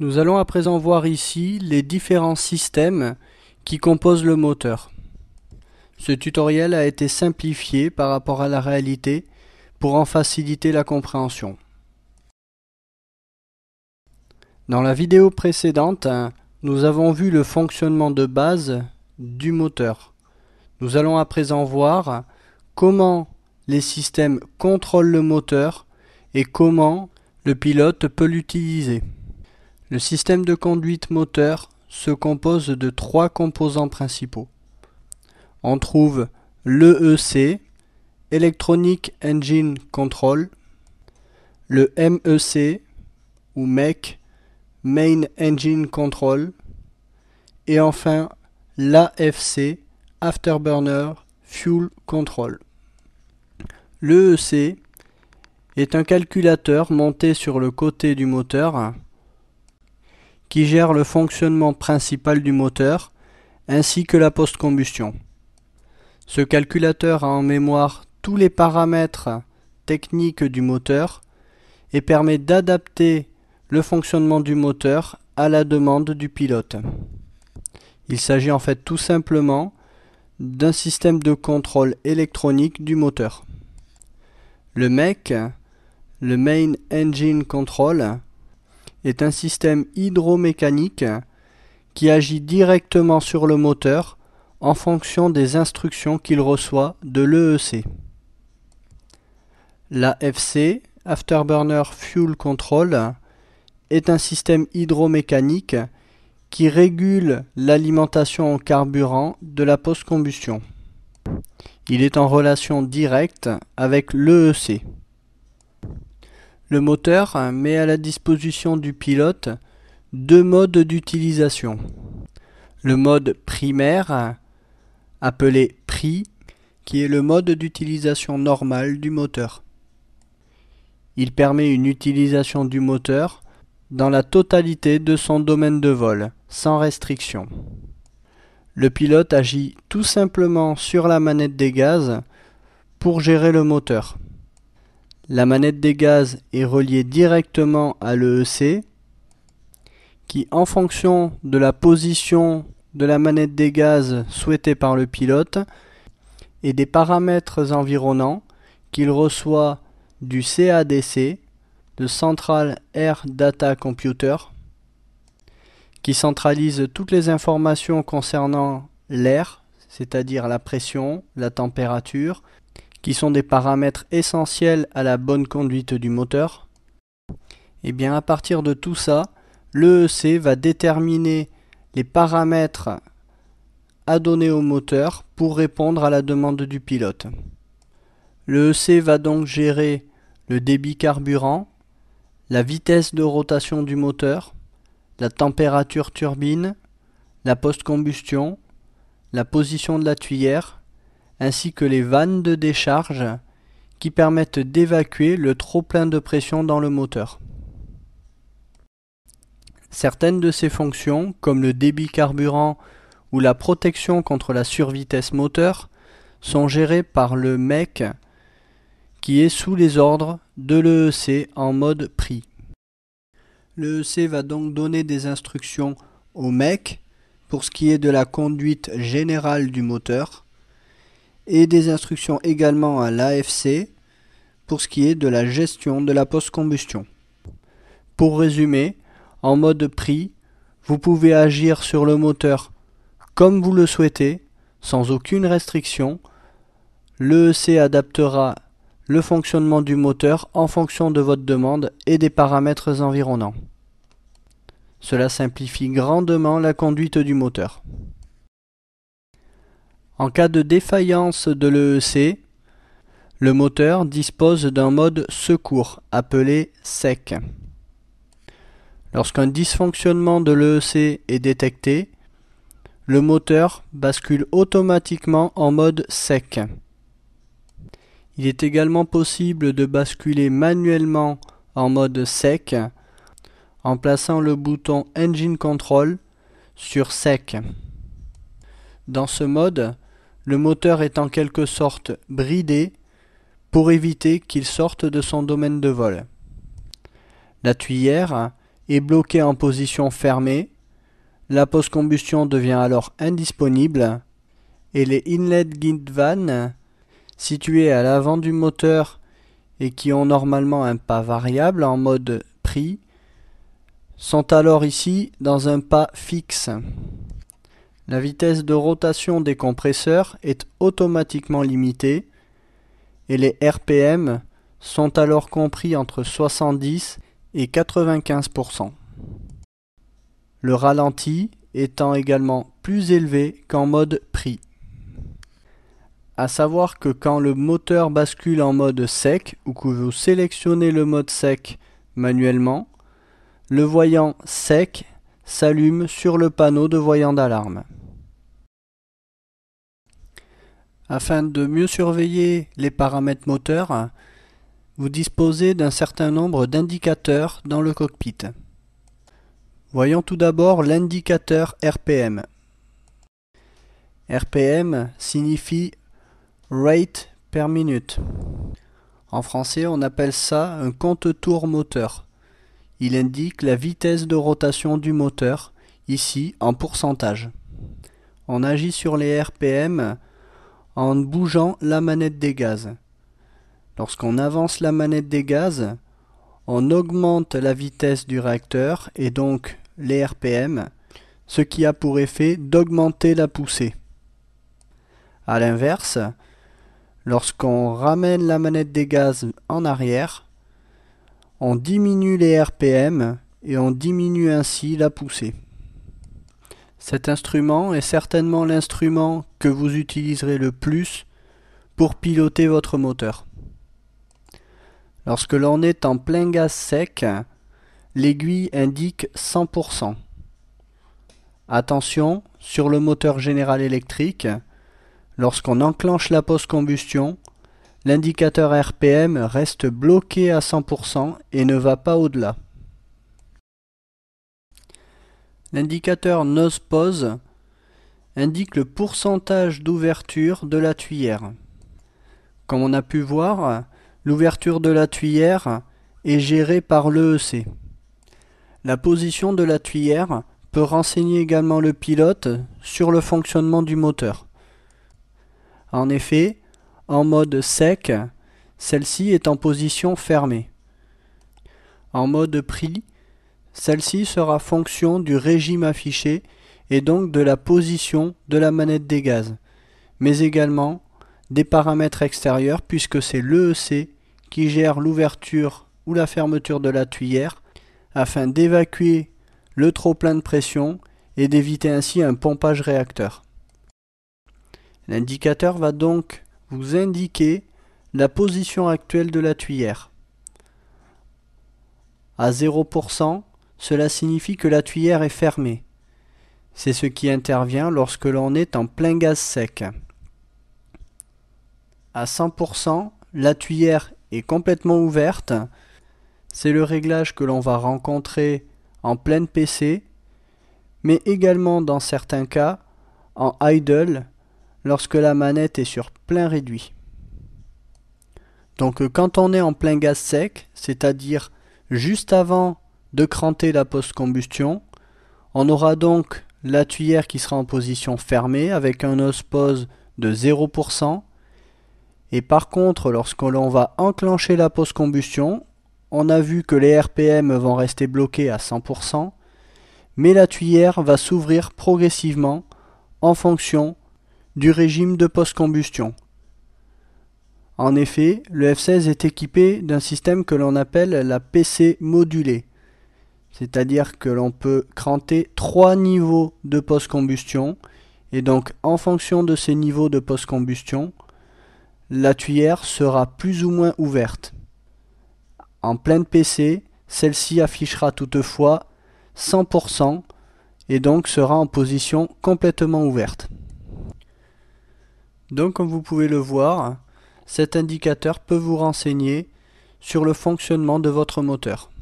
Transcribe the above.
Nous allons à présent voir ici les différents systèmes qui composent le moteur. Ce tutoriel a été simplifié par rapport à la réalité pour en faciliter la compréhension. Dans la vidéo précédente, nous avons vu le fonctionnement de base du moteur. Nous allons à présent voir comment les systèmes contrôlent le moteur et comment le pilote peut l'utiliser. Le système de conduite moteur se compose de trois composants principaux. On trouve l'EEC, Electronic Engine Control, le MEC ou MEC, Main Engine Control, et enfin l'AFC, Afterburner Fuel Control. L'EEC est un calculateur monté sur le côté du moteur qui gère le fonctionnement principal du moteur ainsi que la post-combustion. Ce calculateur a en mémoire tous les paramètres techniques du moteur et permet d'adapter le fonctionnement du moteur à la demande du pilote. Il s'agit en fait tout simplement d'un système de contrôle électronique du moteur. Le MEC, le Main Engine Control, est un système hydromécanique qui agit directement sur le moteur en fonction des instructions qu'il reçoit de l'EEC. L'AFC, Afterburner Fuel Control, est un système hydromécanique qui régule l'alimentation en carburant de la post-combustion. Il est en relation directe avec l'EEC. Le moteur met à la disposition du pilote deux modes d'utilisation. Le mode primaire, appelé PRI, qui est le mode d'utilisation normal du moteur. Il permet une utilisation du moteur dans la totalité de son domaine de vol, sans restriction. Le pilote agit tout simplement sur la manette des gaz pour gérer le moteur. La manette des gaz est reliée directement à l'EEC qui, en fonction de la position de la manette des gaz souhaitée par le pilote et des paramètres environnants qu'il reçoit du CADC, de Central Air Data Computer, qui centralise toutes les informations concernant l'air, c'est-à-dire la pression, la température, qui sont des paramètres essentiels à la bonne conduite du moteur. Et bien à partir de tout ça, l'EEC va déterminer les paramètres à donner au moteur pour répondre à la demande du pilote. L'EEC va donc gérer le débit carburant, la vitesse de rotation du moteur, la température turbine, la post-combustion, la position de la tuyère, ainsi que les vannes de décharge qui permettent d'évacuer le trop-plein de pression dans le moteur. Certaines de ces fonctions, comme le débit carburant ou la protection contre la survitesse moteur, sont gérées par le MEC qui est sous les ordres de l'EEC en mode PRI. L'EEC va donc donner des instructions au MEC pour ce qui est de la conduite générale du moteur et des instructions également à l'AFC pour ce qui est de la gestion de la post-combustion. Pour résumer, en mode PRI, vous pouvez agir sur le moteur comme vous le souhaitez, sans aucune restriction. L'EEC adaptera le fonctionnement du moteur en fonction de votre demande et des paramètres environnants. Cela simplifie grandement la conduite du moteur. En cas de défaillance de l'EEC, le moteur dispose d'un mode secours appelé SEC. Lorsqu'un dysfonctionnement de l'EEC est détecté, le moteur bascule automatiquement en mode SEC. Il est également possible de basculer manuellement en mode SEC en plaçant le bouton Engine Control sur SEC. Dans ce mode, le moteur est en quelque sorte bridé pour éviter qu'il sorte de son domaine de vol. La tuyère est bloqué en position fermée, la post-combustion devient alors indisponible et les inlet guidvan situés à l'avant du moteur et qui ont normalement un pas variable en mode prix sont alors ici dans un pas fixe. La vitesse de rotation des compresseurs est automatiquement limitée et les RPM sont alors compris entre 70 et 95%. Le ralenti étant également plus élevé qu'en mode prix. À savoir que quand le moteur bascule en mode sec ou que vous sélectionnez le mode sec manuellement, le voyant sec s'allume sur le panneau de voyant d'alarme. Afin de mieux surveiller les paramètres moteurs, vous disposez d'un certain nombre d'indicateurs dans le cockpit. Voyons tout d'abord l'indicateur RPM. RPM signifie Rate per minute. En français, on appelle ça un compte-tours moteur. Il indique la vitesse de rotation du moteur, ici en pourcentage. On agit sur les RPM en bougeant la manette des gaz. Lorsqu'on avance la manette des gaz, on augmente la vitesse du réacteur et donc les RPM, ce qui a pour effet d'augmenter la poussée. A l'inverse, lorsqu'on ramène la manette des gaz en arrière, on diminue les RPM et on diminue ainsi la poussée. Cet instrument est certainement l'instrument que vous utiliserez le plus pour piloter votre moteur. Lorsque l'on est en plein gaz sec, l'aiguille indique 100%. Attention, sur le moteur General Electric, lorsqu'on enclenche la post-combustion, l'indicateur RPM reste bloqué à 100% et ne va pas au-delà. L'indicateur Nose Pause indique le pourcentage d'ouverture de la tuyère. Comme on a pu voir, l'ouverture de la tuyère est gérée par l'EEC. La position de la tuyère peut renseigner également le pilote sur le fonctionnement du moteur. En effet, en mode sec, celle-ci est en position fermée. En mode prix, celle-ci sera fonction du régime affiché et donc de la position de la manette des gaz, mais également des paramètres extérieurs puisque c'est l'EEC qui gère l'ouverture ou la fermeture de la tuyère afin d'évacuer le trop-plein de pression et d'éviter ainsi un pompage réacteur. L'indicateur va donc vous indiquer la position actuelle de la tuyère. À 0%, cela signifie que la tuyère est fermée. C'est ce qui intervient lorsque l'on est en plein gaz sec. À 100%, la tuyère est complètement ouverte. C'est le réglage que l'on va rencontrer en pleine PC, mais également dans certains cas en idle lorsque la manette est sur plein réduit. Donc quand on est en plein gaz sec, c'est-à-dire juste avant de cranter la post-combustion, on aura donc la tuyère qui sera en position fermée avec un nose pause de 0%. Et par contre, lorsque l'on va enclencher la post-combustion, on a vu que les RPM vont rester bloqués à 100%, mais la tuyère va s'ouvrir progressivement en fonction du régime de post-combustion. En effet, le F16 est équipé d'un système que l'on appelle la PC modulée. C'est-à-dire que l'on peut cranter 3 niveaux de post-combustion et donc en fonction de ces niveaux de post-combustion, la tuyère sera plus ou moins ouverte. En pleine PC, celle-ci affichera toutefois 100% et donc sera en position complètement ouverte. Donc comme vous pouvez le voir, cet indicateur peut vous renseigner sur le fonctionnement de votre moteur.